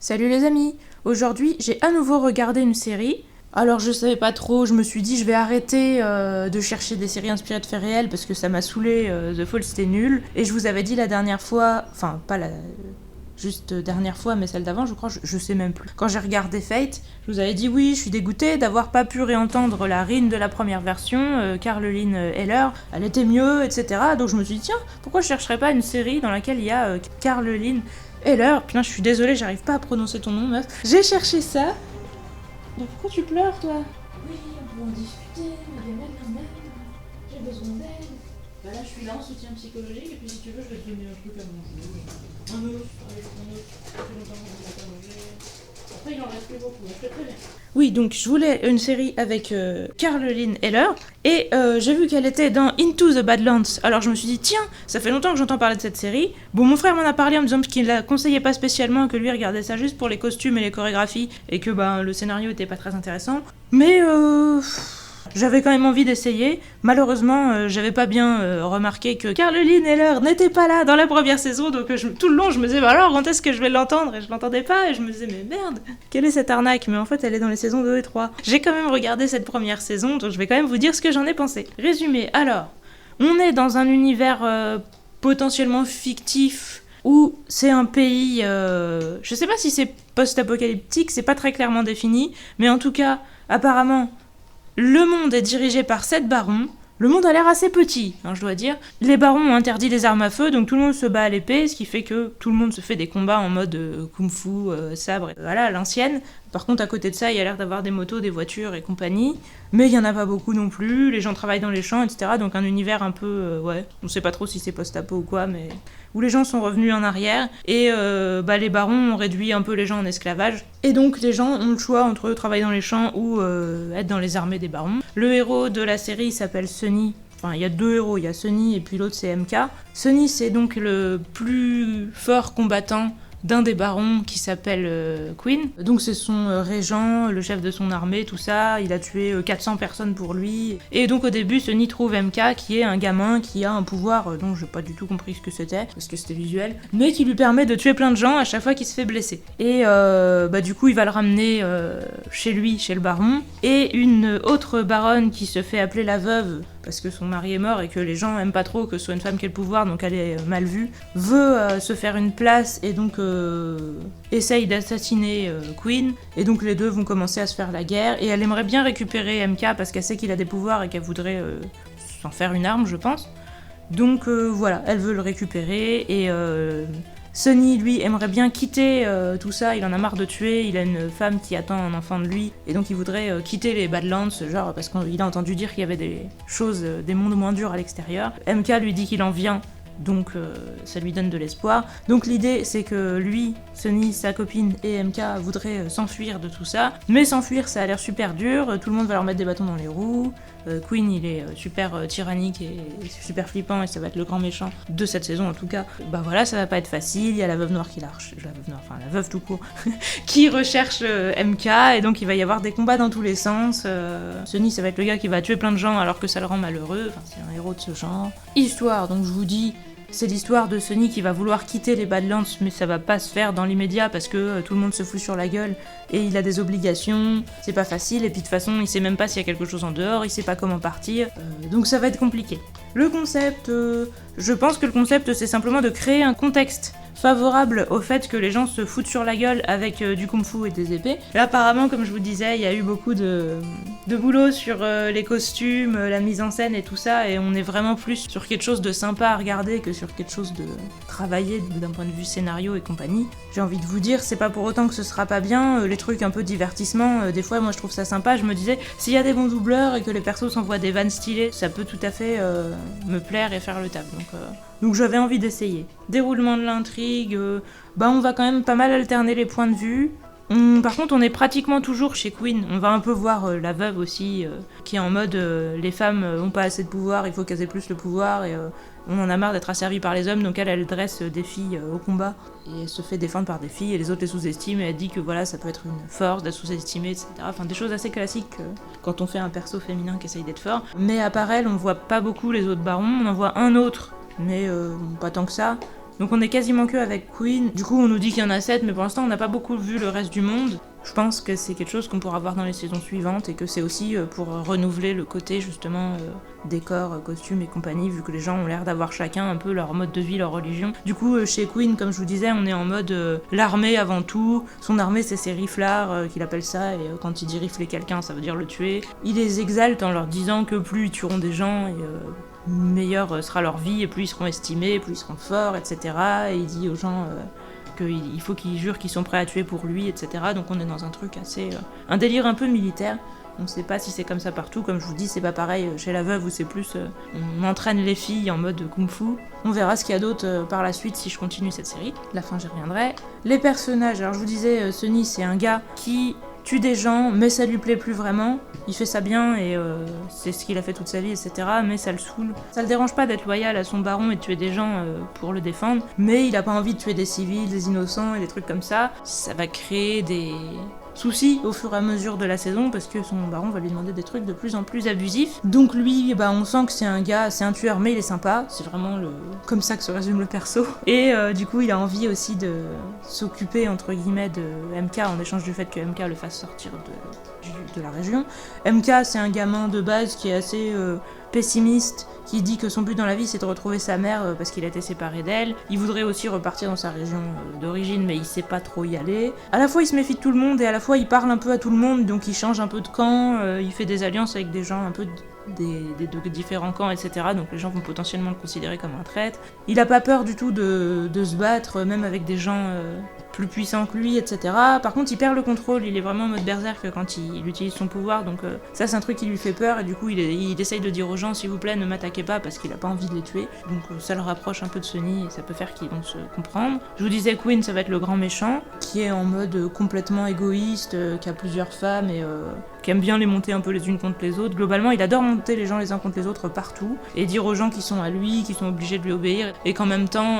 Salut les amis. Aujourd'hui, j'ai à nouveau regardé une série. Alors je savais pas trop, je me suis dit je vais arrêter de chercher des séries inspirées de faits réels parce que ça m'a saoulé, The Fall c'était nul. Et je vous avais dit la dernière fois, enfin pas la juste dernière fois mais celle d'avant je crois, je sais même plus. Quand j'ai regardé Fate, je vous avais dit oui je suis dégoûtée d'avoir pas pu réentendre la Rin de la première version, Caroline Heller, elle était mieux, etc. Donc je me suis dit tiens, pourquoi je chercherais pas une série dans laquelle il y a Caroline Heller, putain je suis désolée j'arrive pas à prononcer ton nom meuf. J'ai cherché ça. Mais pourquoi tu pleures, toi? Oui, on peut en discuter, mais même, j'ai besoin d'aide. Bah là, je suis là en soutien psychologique, et puis si tu veux, je vais te donner un truc à manger. Un œuf, allez, un œuf. Ça fait longtemps qu'on n'a pas mangé. Après, il en reste plus beaucoup, je fais très bien. Oui, donc je voulais une série avec Caroline Heller, et j'ai vu qu'elle était dans Into the Badlands. Alors je me suis dit, tiens, ça fait longtemps que j'entends parler de cette série. Bon, mon frère m'en a parlé en me disant qu'il la conseillait pas spécialement, que lui regardait ça juste pour les costumes et les chorégraphies, et que le scénario était pas très intéressant. Mais j'avais quand même envie d'essayer. Malheureusement, j'avais pas bien remarqué que Caroline Heller n'était pas là dans la première saison, donc tout le long je me disais, bah alors quand est-ce que je vais l'entendre? Et je l'entendais pas, et je me disais, mais merde, quelle est cette arnaque? Mais en fait, elle est dans les saisons 2 et 3. J'ai quand même regardé cette première saison, donc je vais quand même vous dire ce que j'en ai pensé. Résumé, alors, on est dans un univers potentiellement fictif, où c'est un pays, je sais pas si c'est post-apocalyptique, c'est pas très clairement défini, mais en tout cas, apparemment, le monde est dirigé par 7 barons. Le monde a l'air assez petit, je dois dire. Les barons ont interdit les armes à feu, donc tout le monde se bat à l'épée, ce qui fait que tout le monde se fait des combats en mode kung-fu, sabre, voilà, à l'ancienne. Par contre, à côté de ça, il y a l'air d'avoir des motos, des voitures et compagnie. Mais il y en a pas beaucoup non plus, les gens travaillent dans les champs, etc. Donc un univers un peu, ouais, on sait pas trop si c'est post-apo ou quoi, mais où les gens sont revenus en arrière, et les barons ont réduit un peu les gens en esclavage. Et donc les gens ont le choix entre travailler dans les champs ou être dans les armées des barons. Le héros de la série s'appelle Sonny. Enfin, il y a 2 héros, il y a Sonny et puis l'autre c'est MK. Sonny, c'est donc le plus fort combattant d'un des barons qui s'appelle Queen. Donc c'est son régent, le chef de son armée, tout ça. Il a tué 400 personnes pour lui. Et donc au début, Sonny trouve MK, qui est un gamin qui a un pouvoir dont j'ai pas du tout compris ce que c'était, parce que c'était visuel, mais qui lui permet de tuer plein de gens à chaque fois qu'il se fait blesser. Et du coup, il va le ramener chez lui, chez le baron. Et une autre baronne qui se fait appeler la veuve, parce que son mari est mort et que les gens aiment pas trop que ce soit une femme qui ait le pouvoir, donc elle est mal vue, veut se faire une place et donc essaye d'assassiner Queen. Et donc les deux vont commencer à se faire la guerre, et elle aimerait bien récupérer MK parce qu'elle sait qu'il a des pouvoirs et qu'elle voudrait s'en faire une arme, je pense. Donc voilà, elle veut le récupérer, et Sonny, lui, aimerait bien quitter tout ça, il en a marre de tuer, il a une femme qui attend un enfant de lui, et donc il voudrait quitter les Badlands, genre parce qu'il a entendu dire qu'il y avait des choses, des mondes moins durs à l'extérieur. MK lui dit qu'il en vient, donc ça lui donne de l'espoir. Donc l'idée, c'est que lui, Sonny, sa copine et MK voudraient s'enfuir de tout ça, mais s'enfuir, ça a l'air super dur, tout le monde va leur mettre des bâtons dans les roues. Queen, il est super tyrannique et super flippant, et ça va être le grand méchant de cette saison en tout cas. Bah voilà, ça va pas être facile, il y a la veuve noire qui la veuve tout court, qui recherche MK, et donc il va y avoir des combats dans tous les sens. Sonny, ça va être le gars qui va tuer plein de gens alors que ça le rend malheureux, enfin c'est un héros de ce genre. Histoire, donc je vous dis, c'est l'histoire de Sonny qui va vouloir quitter les Badlands, mais ça va pas se faire dans l'immédiat parce que tout le monde se fout sur la gueule et il a des obligations, c'est pas facile, et puis de toute façon il sait même pas s'il y a quelque chose en dehors, il sait pas comment partir, donc ça va être compliqué. Le concept, je pense que le concept c'est simplement de créer un contexte favorable au fait que les gens se foutent sur la gueule avec du kung-fu et des épées. Là apparemment, comme je vous disais, il y a eu beaucoup de boulot sur les costumes, la mise en scène et tout ça, et on est vraiment plus sur quelque chose de sympa à regarder que sur quelque chose de travaillé d'un point de vue scénario et compagnie. J'ai envie de vous dire, c'est pas pour autant que ce sera pas bien, les trucs un peu divertissement, des fois moi je trouve ça sympa, je me disais, s'il y a des bons doubleurs et que les persos s'envoient des vannes stylées, ça peut tout à fait me plaire et faire le taf, donc j'avais envie d'essayer. Déroulement de l'intrigue, on va quand même pas mal alterner les points de vue. Par contre, on est pratiquement toujours chez Queen. On va un peu voir la veuve aussi, qui est en mode les femmes ont pas assez de pouvoir, il faut qu'elles aient plus le pouvoir, et on en a marre d'être asservies par les hommes, donc elle dresse des filles au combat, et elle se fait défendre par des filles, et les autres les sous-estiment, et elle dit que voilà, ça peut être une force d'être sous-estimée, etc. Enfin, des choses assez classiques quand on fait un perso féminin qui essaye d'être fort. Mais à part elle, on voit pas beaucoup les autres barons, on en voit un autre, mais pas tant que ça. Donc on est quasiment que avec Queen. Du coup on nous dit qu'il y en a 7, mais pour l'instant on n'a pas beaucoup vu le reste du monde. Je pense que c'est quelque chose qu'on pourra voir dans les saisons suivantes et que c'est aussi pour renouveler le côté justement décor, costumes et compagnie, vu que les gens ont l'air d'avoir chacun un peu leur mode de vie, leur religion. Du coup chez Queen, comme je vous disais, on est en mode l'armée avant tout. Son armée c'est ses riflards qu'il appelle ça, et quand il dit rifler quelqu'un ça veut dire le tuer. Il les exalte en leur disant que plus ils tueront des gens et meilleure sera leur vie, et plus ils seront estimés, plus ils seront forts, etc. Et il dit aux gens qu'il faut qu'ils jurent qu'ils sont prêts à tuer pour lui, etc. Donc on est dans un truc assez... un délire un peu militaire. On ne sait pas si c'est comme ça partout, comme je vous dis, c'est pas pareil chez la veuve où c'est plus... on entraîne les filles en mode kung-fu. On verra ce qu'il y a d'autre par la suite si je continue cette série. La fin j'y reviendrai. Les personnages, alors je vous disais, Sonny c'est un gars qui tue des gens, mais ça lui plaît plus vraiment. Il fait ça bien et c'est ce qu'il a fait toute sa vie, etc. Mais ça le saoule. Ça le dérange pas d'être loyal à son baron et de tuer des gens pour le défendre, mais il a pas envie de tuer des civils, des innocents et des trucs comme ça. Ça va créer des soucis au fur et à mesure de la saison parce que son baron va lui demander des trucs de plus en plus abusifs. Donc lui, on sent que c'est un gars, c'est un tueur mais il est sympa, c'est vraiment comme ça que se résume le perso. Et du coup il a envie aussi de s'occuper entre guillemets de MK en échange du fait que MK le fasse sortir de la région. MK c'est un gamin de base qui est assez pessimiste, qui dit que son but dans la vie c'est de retrouver sa mère parce qu'il a été séparé d'elle. Il voudrait aussi repartir dans sa région d'origine mais il sait pas trop y aller. À la fois il se méfie de tout le monde et à la fois il parle un peu à tout le monde, donc il change un peu de camp, il fait des alliances avec des gens un peu de différents camps, etc. Donc les gens vont potentiellement le considérer comme un traître. Il a pas peur du tout de se battre, même avec des gens plus puissant que lui, etc. Par contre, il perd le contrôle, il est vraiment en mode berserk quand il utilise son pouvoir, donc ça c'est un truc qui lui fait peur, et du coup il essaye de dire aux gens, s'il vous plaît, ne m'attaquez pas, parce qu'il a pas envie de les tuer. Donc ça le rapproche un peu de Sonny, et ça peut faire qu'ils vont se comprendre. Je vous disais, Queen, ça va être le grand méchant, qui est en mode complètement égoïste, qui a plusieurs femmes, et qui aime bien les monter un peu les unes contre les autres. Globalement, il adore monter les gens les uns contre les autres partout, et dire aux gens qui sont à lui, qui sont obligés de lui obéir, et qu'en même temps,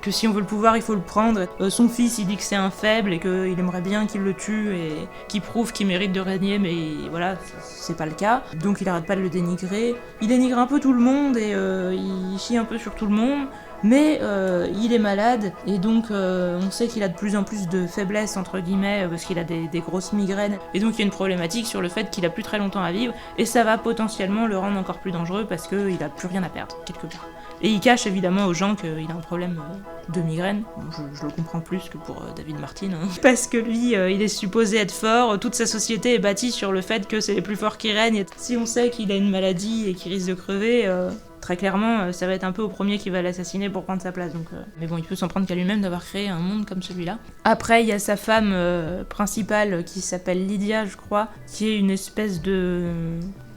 que si on veut le pouvoir, il faut le prendre. Son fils, il dit que c'est un faible, et qu'il aimerait bien qu'il le tue, et qu'il prouve qu'il mérite de régner, mais voilà, c'est pas le cas. Donc il arrête pas de le dénigrer. Il dénigre un peu tout le monde, et il chie un peu sur tout le monde. Mais il est malade, et donc on sait qu'il a de plus en plus de faiblesse, entre guillemets, parce qu'il a des grosses migraines. Et donc il y a une problématique sur le fait qu'il a plus très longtemps à vivre, et ça va potentiellement le rendre encore plus dangereux, parce qu'il a plus rien à perdre, quelque part. Et il cache évidemment aux gens qu'il a un problème de migraine. Bon, je le comprends plus que pour David Martin, hein. Parce que lui, il est supposé être fort, toute sa société est bâtie sur le fait que c'est les plus forts qui règnent, et si on sait qu'il a une maladie et qu'il risque de crever... Très clairement, ça va être un peu au premier qui va l'assassiner pour prendre sa place. Donc, mais bon, il peut s'en prendre qu'à lui-même d'avoir créé un monde comme celui-là. Après, il y a sa femme principale qui s'appelle Lydia, je crois, qui est une espèce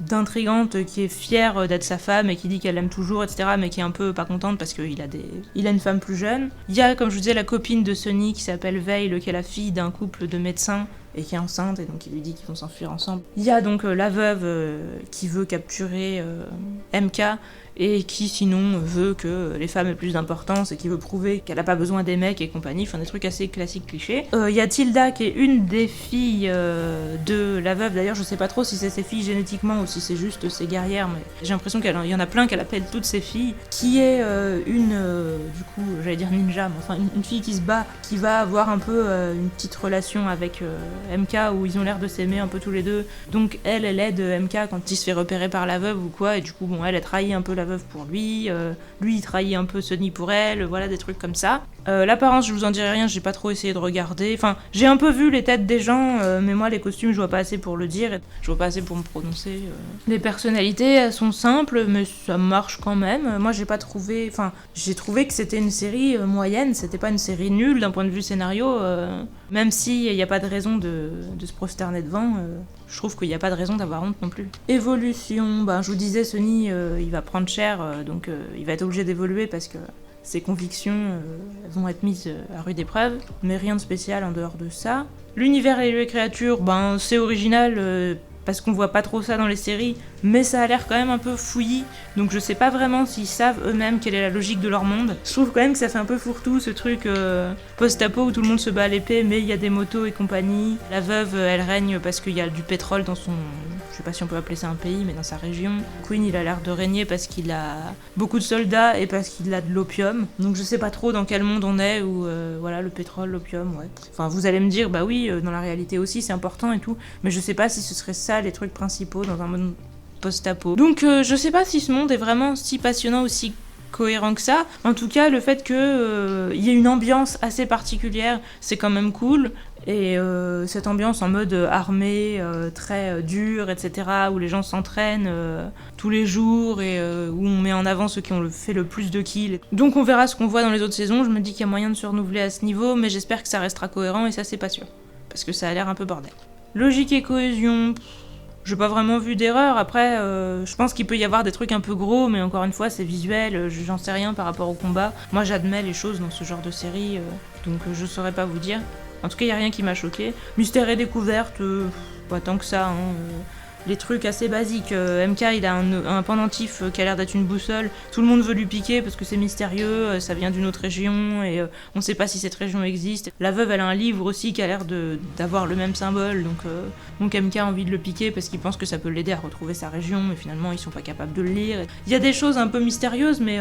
d'intrigante qui est fière d'être sa femme et qui dit qu'elle l'aime toujours, etc., mais qui est un peu pas contente parce qu'il a une femme plus jeune. Il y a, comme je vous disais, la copine de Sonny qui s'appelle Veil, qui est la fille d'un couple de médecins et qui est enceinte, et donc il lui dit qu'ils vont s'enfuir ensemble. Il y a donc la veuve qui veut capturer MK, et qui sinon veut que les femmes aient plus d'importance et qui veut prouver qu'elle a pas besoin des mecs et compagnie, enfin des trucs assez classiques clichés. Il y a Tilda qui est une des filles de la veuve, d'ailleurs je sais pas trop si c'est ses filles génétiquement ou si c'est juste ses guerrières, mais j'ai l'impression qu'il y en a plein qu'elle appelle toutes ses filles, qui est du coup j'allais dire ninja, mais enfin une fille qui se bat, qui va avoir un peu une petite relation avec MK où ils ont l'air de s'aimer un peu tous les deux, donc elle aide MK quand il se fait repérer par la veuve ou quoi, et du coup bon elle trahit un peu la veuve pour lui il trahit un peu Sonny pour elle, voilà des trucs comme ça. L'apparence je vous en dirai rien, j'ai pas trop essayé de regarder, enfin j'ai un peu vu les têtes des gens, mais moi les costumes je vois pas assez pour le dire, et je vois pas assez pour me prononcer. Les personnalités elles sont simples mais ça marche quand même. Moi j'ai trouvé que c'était une série moyenne, c'était pas une série nulle d'un point de vue scénario, même s'il n'y a pas de raison de se prosterner devant, je trouve qu'il n'y a pas de raison d'avoir honte non plus. Évolution, je vous disais, Sonny, il va prendre cher, donc il va être obligé d'évoluer parce que ses convictions vont être mises à rude épreuve, mais rien de spécial en dehors de ça. L'univers et les créatures, c'est original, parce qu'on voit pas trop ça dans les séries, mais ça a l'air quand même un peu fouillis, donc je sais pas vraiment s'ils savent eux-mêmes quelle est la logique de leur monde. Je trouve quand même que ça fait un peu fourre-tout, ce truc post-apo où tout le monde se bat à l'épée, mais il y a des motos et compagnie. La veuve, elle règne parce qu'il y a du pétrole dans son... sais pas si on peut appeler ça un pays, mais dans sa région. Queen, il a l'air de régner parce qu'il a beaucoup de soldats et parce qu'il a de l'opium. Donc je sais pas trop dans quel monde on est, où voilà, le pétrole, l'opium, ouais. Enfin, vous allez me dire, bah oui, dans la réalité aussi, c'est important et tout, mais je sais pas si ce serait ça les trucs principaux dans un monde post-apo. Donc je sais pas si ce monde est vraiment si passionnant, aussi cohérent que ça. En tout cas, le fait qu'il y ait une ambiance assez particulière, c'est quand même cool. Et cette ambiance en mode armée, très dure, etc., où les gens s'entraînent tous les jours et où on met en avant ceux qui ont fait le plus de kills. Donc on verra ce qu'on voit dans les autres saisons. Je me dis qu'il y a moyen de se renouveler à ce niveau, mais j'espère que ça restera cohérent, et ça c'est pas sûr. Parce que ça a l'air un peu bordel. Logique et cohésion... J'ai pas vraiment vu d'erreur. Après, je pense qu'il peut y avoir des trucs un peu gros, mais encore une fois, c'est visuel, j'en sais rien par rapport au combat. Moi, j'admets les choses dans ce genre de série, donc je saurais pas vous dire. En tout cas, y a rien qui m'a choqué. Mystère et découverte, pas tant que ça, hein. Les trucs assez basiques. MK, il a un pendentif qui a l'air d'être une boussole. Tout le monde veut lui piquer parce que c'est mystérieux, ça vient d'une autre région et on sait pas si cette région existe. La veuve, elle a un livre aussi qui a l'air d'avoir le même symbole, donc MK a envie de le piquer parce qu'il pense que ça peut l'aider à retrouver sa région, mais finalement ils sont pas capables de le lire. Il y a des choses un peu mystérieuses, mais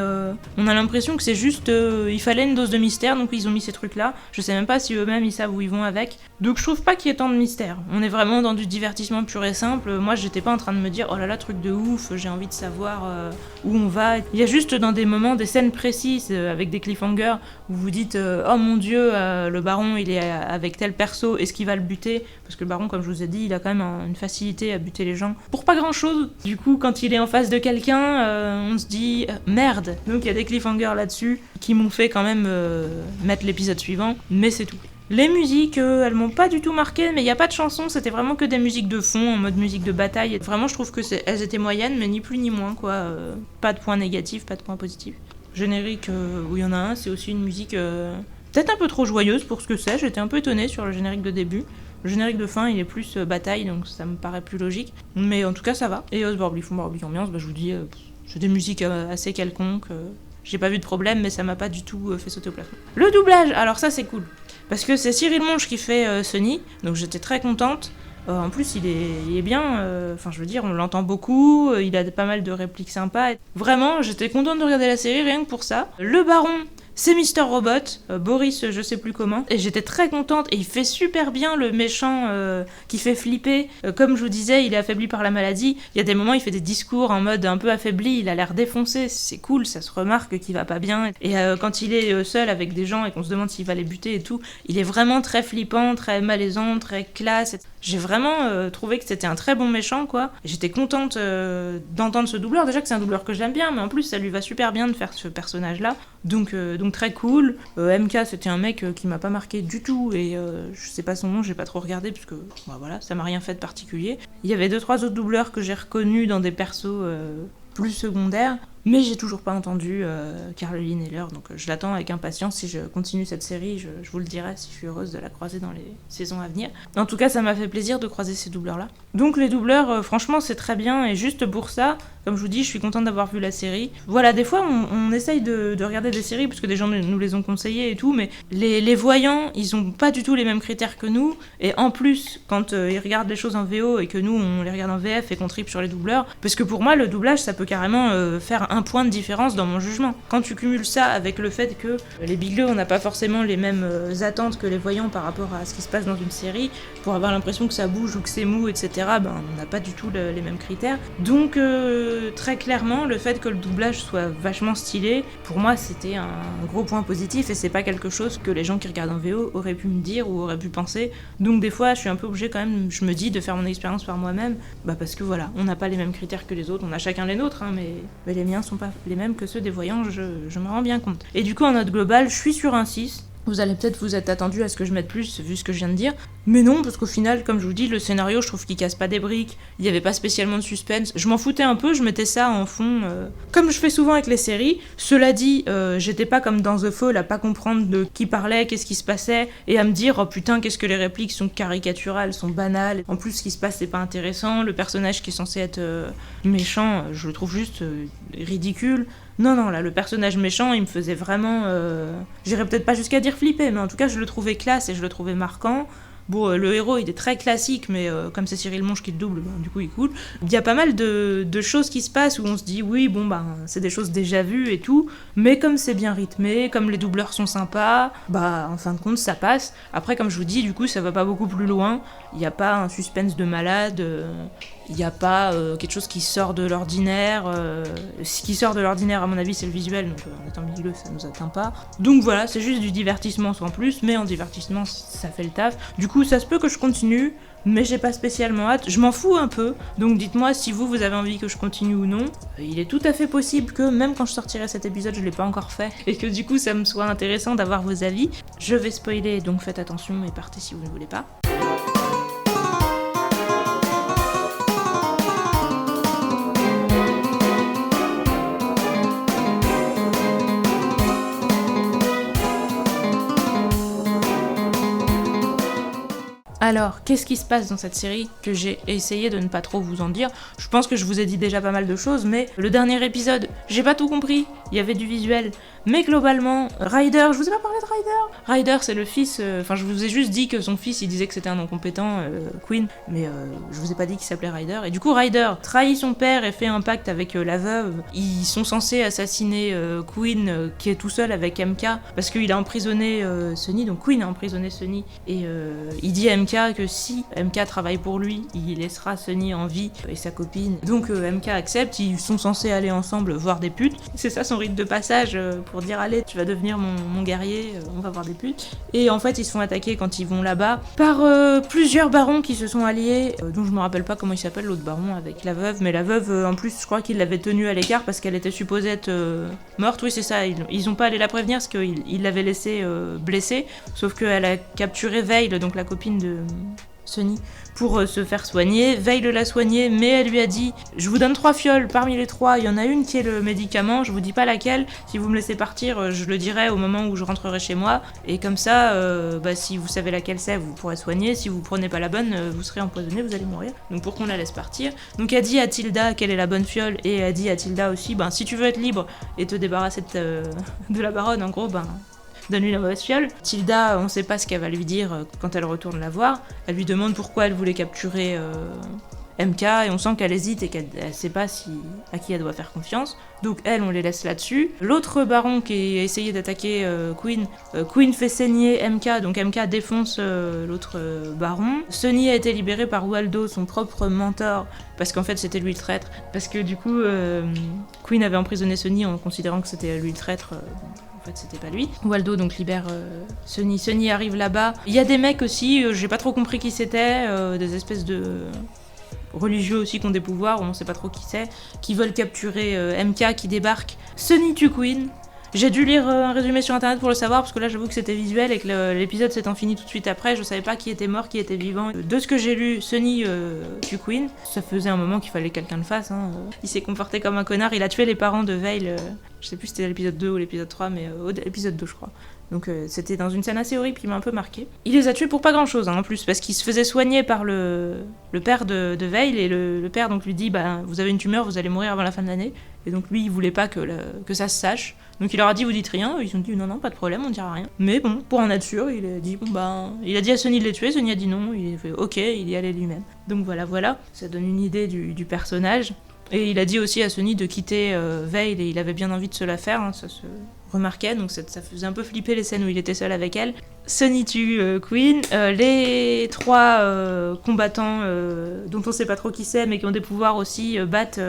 on a l'impression que c'est juste il fallait une dose de mystère, donc ils ont mis ces trucs-là. Je sais même pas si eux-mêmes ils savent où ils vont avec. Donc je trouve pas qu'il y ait tant de mystère. On est vraiment dans du divertissement pur et simple. Moi, j'étais pas en train de me dire oh là là, truc de ouf, j'ai envie de savoir où on va. Il y a juste dans des moments des scènes précises avec des cliffhangers où vous dites oh mon dieu, le baron il est avec tel perso, est-ce qu'il va le buter? Parce que le baron, comme je vous ai dit, il a quand même une facilité à buter les gens pour pas grand chose. Du coup, quand il est en face de quelqu'un, on se dit merde. Donc il y a des cliffhangers là-dessus qui m'ont fait quand même mettre l'épisode suivant, mais c'est tout. Les musiques, elles m'ont pas du tout marqué, mais il y a pas de chansons, c'était vraiment que des musiques de fond, en mode musique de bataille. Vraiment, je trouve que elles étaient moyennes, mais ni plus ni moins, quoi. Pas de points négatifs, pas de points positifs. Générique, où il y en a un, c'est aussi une musique peut-être un peu trop joyeuse pour ce que c'est. J'étais un peu étonnée sur le générique de début. Le générique de fin, il est plus bataille, donc ça me paraît plus logique. Mais en tout cas, ça va. Et Osborne Ambiance, bah, je vous dis, c'est des musiques assez quelconques. J'ai pas vu de problème, mais ça m'a pas du tout fait sauter au plafond. Le doublage, alors ça, c'est cool. Parce que c'est Cyril Monge qui fait Sonny, donc j'étais très contente. En plus, il est bien, enfin je veux dire, on l'entend beaucoup, il a pas mal de répliques sympas. Vraiment, j'étais contente de regarder la série rien que pour ça. Le baron, c'est Mister Robot, Boris je sais plus comment, et j'étais très contente, et il fait super bien le méchant qui fait flipper. Comme je vous disais, il est affaibli par la maladie, il y a des moments il fait des discours en mode un peu affaibli, il a l'air défoncé, c'est cool, ça se remarque qu'il va pas bien. Et quand il est seul avec des gens et qu'on se demande s'il va les buter et tout, il est vraiment très flippant, très malaisant, très classe. J'ai vraiment trouvé que c'était un très bon méchant, quoi. Et j'étais contente d'entendre ce doubleur, déjà que c'est un doubleur que j'aime bien, mais en plus ça lui va super bien de faire ce personnage-là. Donc très cool. MK, c'était un mec qui m'a pas marqué du tout, et je sais pas son nom, j'ai pas trop regardé, parce que bah, voilà, ça m'a rien fait de particulier. Il y avait 2-3 autres doubleurs que j'ai reconnus dans des persos plus secondaires, mais j'ai toujours pas entendu Caroline Heller, donc je l'attends avec impatience. Si je continue cette série, je vous le dirai si je suis heureuse de la croiser dans les saisons à venir. En tout cas, ça m'a fait plaisir de croiser ces doubleurs-là. Donc les doubleurs, franchement, c'est très bien, et juste pour ça, comme je vous dis, je suis contente d'avoir vu la série. Voilà, des fois, on essaye de regarder des séries, parce que des gens nous les ont conseillées et tout, mais les voyants, ils ont pas du tout les mêmes critères que nous, et en plus, quand ils regardent les choses en VO, et que nous, on les regarde en VF, et qu'on tripe sur les doubleurs, parce que pour moi, le doublage, ça peut carrément faire un point de différence dans mon jugement. Quand tu cumules ça avec le fait que les bigleux, on n'a pas forcément les mêmes attentes que les voyants par rapport à ce qui se passe dans une série, pour avoir l'impression que ça bouge ou que c'est mou, etc., ben, on n'a pas du tout les mêmes critères. Donc, très clairement, le fait que le doublage soit vachement stylé, pour moi, c'était un gros point positif, et c'est pas quelque chose que les gens qui regardent en VO auraient pu me dire ou auraient pu penser. Donc, des fois, je suis un peu obligée quand même, je me dis, de faire mon expérience par moi-même, bah parce que voilà, on n'a pas les mêmes critères que les autres, on a chacun les nôtres, hein, mais les miens sont pas les mêmes que ceux des voyants, je me rends bien compte. Et du coup, en note globale, je suis sur un 6. Vous allez peut-être vous être attendu à ce que je mette plus, vu ce que je viens de dire. Mais non, parce qu'au final, comme je vous dis, le scénario, je trouve qu'il casse pas des briques. Il y avait pas spécialement de suspense. Je m'en foutais un peu, je mettais ça en fond. Comme je fais souvent avec les séries. Cela dit, j'étais pas comme dans The Fall à pas comprendre de qui parlait, qu'est-ce qui se passait, et à me dire, oh putain, qu'est-ce que les répliques sont caricaturales, sont banales. En plus, ce qui se passe, c'est pas intéressant. Le personnage qui est censé être méchant, je le trouve juste ridicule. Non, là, le personnage méchant, il me faisait vraiment... J'irais peut-être pas jusqu'à dire flipper, mais en tout cas, je le trouvais classe et je le trouvais marquant. Bon, le héros, il est très classique, mais comme c'est Cyril Monge qui le double, du coup, il est cool. Il y a pas mal de choses qui se passent où on se dit, oui, bon, c'est des choses déjà vues et tout, mais comme c'est bien rythmé, comme les doubleurs sont sympas, en fin de compte, ça passe. Après, comme je vous dis, du coup, ça va pas beaucoup plus loin. Il n'y a pas un suspense de malade, il n'y a pas quelque chose qui sort de l'ordinaire. Ce qui sort de l'ordinaire, à mon avis, c'est le visuel, donc en étant milieu, ça nous atteint pas. Donc voilà, c'est juste du divertissement sans plus, mais en divertissement, ça fait le taf. Du coup, ça se peut que je continue, mais j'ai pas spécialement hâte. Je m'en fous un peu, donc dites-moi si vous avez envie que je continue ou non. Il est tout à fait possible que, même quand je sortirai cet épisode, je l'ai pas encore fait, et que du coup, ça me soit intéressant d'avoir vos avis. Je vais spoiler, donc faites attention et partez si vous ne voulez pas. Alors, qu'est-ce qui se passe dans cette série que j'ai essayé de ne pas trop vous en dire? Je pense que je vous ai dit déjà pas mal de choses, mais le dernier épisode, j'ai pas tout compris, il y avait du visuel, mais globalement, Ryder, je vous ai pas parlé de Ryder. Ryder, c'est le fils, je vous ai juste dit que son fils, il disait que c'était un incompétent, Queen, mais je vous ai pas dit qu'il s'appelait Ryder, et du coup Ryder trahit son père et fait un pacte avec la veuve. Ils sont censés assassiner Queen, qui est tout seul avec MK, parce qu'il a emprisonné Sonny, donc Queen a emprisonné Sonny, et il dit à MK que si MK travaille pour lui, il laissera Sonny en vie et sa copine. Donc MK accepte, ils sont censés aller ensemble voir des putes. C'est ça son rite de passage pour dire allez, tu vas devenir mon guerrier, on va voir des putes. Et en fait, ils se font attaquer quand ils vont là-bas par plusieurs barons qui se sont alliés, dont je me rappelle pas comment il s'appelle l'autre baron avec la veuve, mais la veuve en plus je crois qu'ils l'avaient tenue à l'écart parce qu'elle était supposée être morte. Oui c'est ça, ils ont pas allé la prévenir parce qu'ils l'avaient laissée blessée, sauf qu'elle a capturé Veil, donc la copine de Sonny, pour se faire soigner. Veil l'a soigné, mais elle lui a dit je vous donne 3 fioles, parmi les 3 il y en a une qui est le médicament, je vous dis pas laquelle, si vous me laissez partir je le dirai au moment où je rentrerai chez moi, et comme ça si vous savez laquelle c'est vous pourrez soigner, si vous prenez pas la bonne vous serez empoisonné, vous allez mourir, donc pour qu'on la laisse partir. Donc elle dit à Tilda quelle est la bonne fiole, et elle dit à Tilda aussi si tu veux être libre et te débarrasser de la baronne, en gros donne-lui la mauvaise fiole. Tilda, on sait pas ce qu'elle va lui dire quand elle retourne la voir. Elle lui demande pourquoi elle voulait capturer MK, et on sent qu'elle hésite et qu'elle sait pas à qui elle doit faire confiance. Donc elle, on les laisse là-dessus. L'autre baron qui a essayé d'attaquer Queen fait saigner MK, donc MK défonce l'autre baron. Sonny a été libéré par Waldo, son propre mentor, parce qu'en fait c'était lui le traître. Parce que du coup, Queen avait emprisonné Sonny en considérant que c'était lui le traître. En fait, c'était pas lui. Waldo donc libère Sonny. Sonny arrive là-bas. Il y a des mecs aussi, j'ai pas trop compris qui c'était, des espèces de religieux aussi qui ont des pouvoirs, on sait pas trop qui c'est, qui veulent capturer MK qui débarque. Sonny tue Queen. J'ai dû lire un résumé sur internet pour le savoir, parce que là j'avoue que c'était visuel et que l'épisode s'étant fini tout de suite après, je savais pas qui était mort, qui était vivant. De ce que j'ai lu, Sonny tue Queen. Ça faisait un moment qu'il fallait que quelqu'un le fasse. Il s'est comporté comme un connard, il a tué les parents de Veil. Je sais plus si c'était l'épisode 2 ou l'épisode 3, mais l'épisode 2 je crois. Donc c'était dans une scène assez horrible qui m'a un peu marqué. Il les a tués pour pas grand chose en plus, parce qu'il se faisait soigner par le père de Veil, et le père donc lui dit vous avez une tumeur, vous allez mourir avant la fin de l'année. Et donc lui il voulait pas que ça se sache. Donc il leur a dit vous dites rien, ils ont dit non pas de problème, on dira rien. Mais bon, pour en être sûr, il a dit il a dit à Sonny de les tuer, Sonny a dit non, il a fait ok, il y allait lui-même. Donc voilà, ça donne une idée du personnage. Et il a dit aussi à Sonny de quitter Veil, et il avait bien envie de se la faire, ça se remarquait, donc ça faisait un peu flipper les scènes où il était seul avec elle. Sonny tue Queen, les 3 combattants dont on sait pas trop qui c'est, mais qui ont des pouvoirs aussi, battent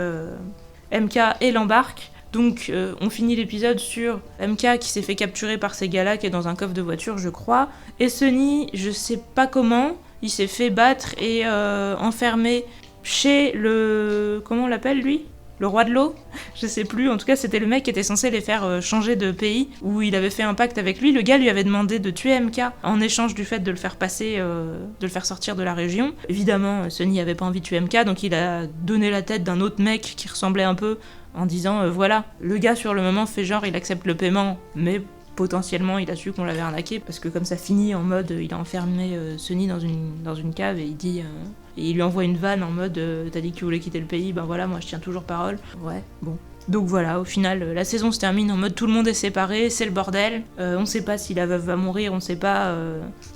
MK et l'embarquent. Donc on finit l'épisode sur MK qui s'est fait capturer par ces gars-là, qui est dans un coffre de voiture je crois, et Sonny, je sais pas comment, il s'est fait battre et enfermer chez le... comment on l'appelle lui ? Le roi de l'eau ? Je sais plus, en tout cas c'était le mec qui était censé les faire changer de pays, où il avait fait un pacte avec lui. Le gars lui avait demandé de tuer MK en échange du fait de le faire passer, de le faire sortir de la région. Évidemment, Sonny avait pas envie de tuer MK, donc il a donné la tête d'un autre mec qui ressemblait un peu, en disant voilà, le gars sur le moment fait genre il accepte le paiement, mais potentiellement il a su qu'on l'avait arnaqué, parce que comme ça finit en mode il a enfermé Sonny dans une cave, et il dit... et il lui envoie une vanne en mode t'as dit que tu voulais quitter le pays, voilà, moi je tiens toujours parole. Ouais, bon. Donc voilà, au final, la saison se termine en mode tout le monde est séparé, c'est le bordel. On sait pas si la veuve va mourir, on sait pas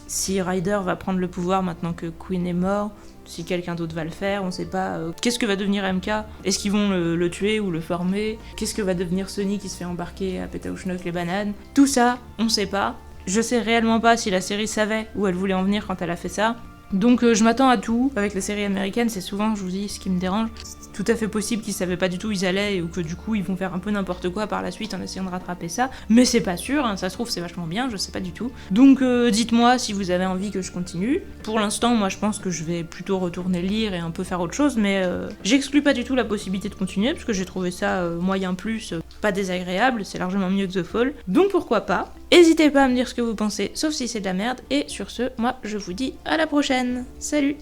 si Ryder va prendre le pouvoir maintenant que Quinn est mort, si quelqu'un d'autre va le faire, on sait pas qu'est-ce que va devenir MK, est-ce qu'ils vont le tuer ou le former, qu'est-ce que va devenir Sonny qui se fait embarquer à Pétaouchnok les bananes. Tout ça, on sait pas. Je sais réellement pas si la série savait où elle voulait en venir quand elle a fait ça. Donc je m'attends à tout. Avec les séries américaines, c'est souvent, je vous dis, ce qui me dérange. C'est tout à fait possible qu'ils savaient pas du tout où ils allaient ou que du coup ils vont faire un peu n'importe quoi par la suite en essayant de rattraper ça. Mais c'est pas sûr, hein, ça se trouve c'est vachement bien, je sais pas du tout. Donc dites-moi si vous avez envie que je continue. Pour l'instant, moi je pense que je vais plutôt retourner lire et un peu faire autre chose, mais j'exclus pas du tout la possibilité de continuer parce que j'ai trouvé ça moyen plus, pas désagréable, c'est largement mieux que The Fall. Donc pourquoi pas. N'hésitez pas à me dire ce que vous pensez, sauf si c'est de la merde. Et sur ce, moi je vous dis à la prochaine. Salut!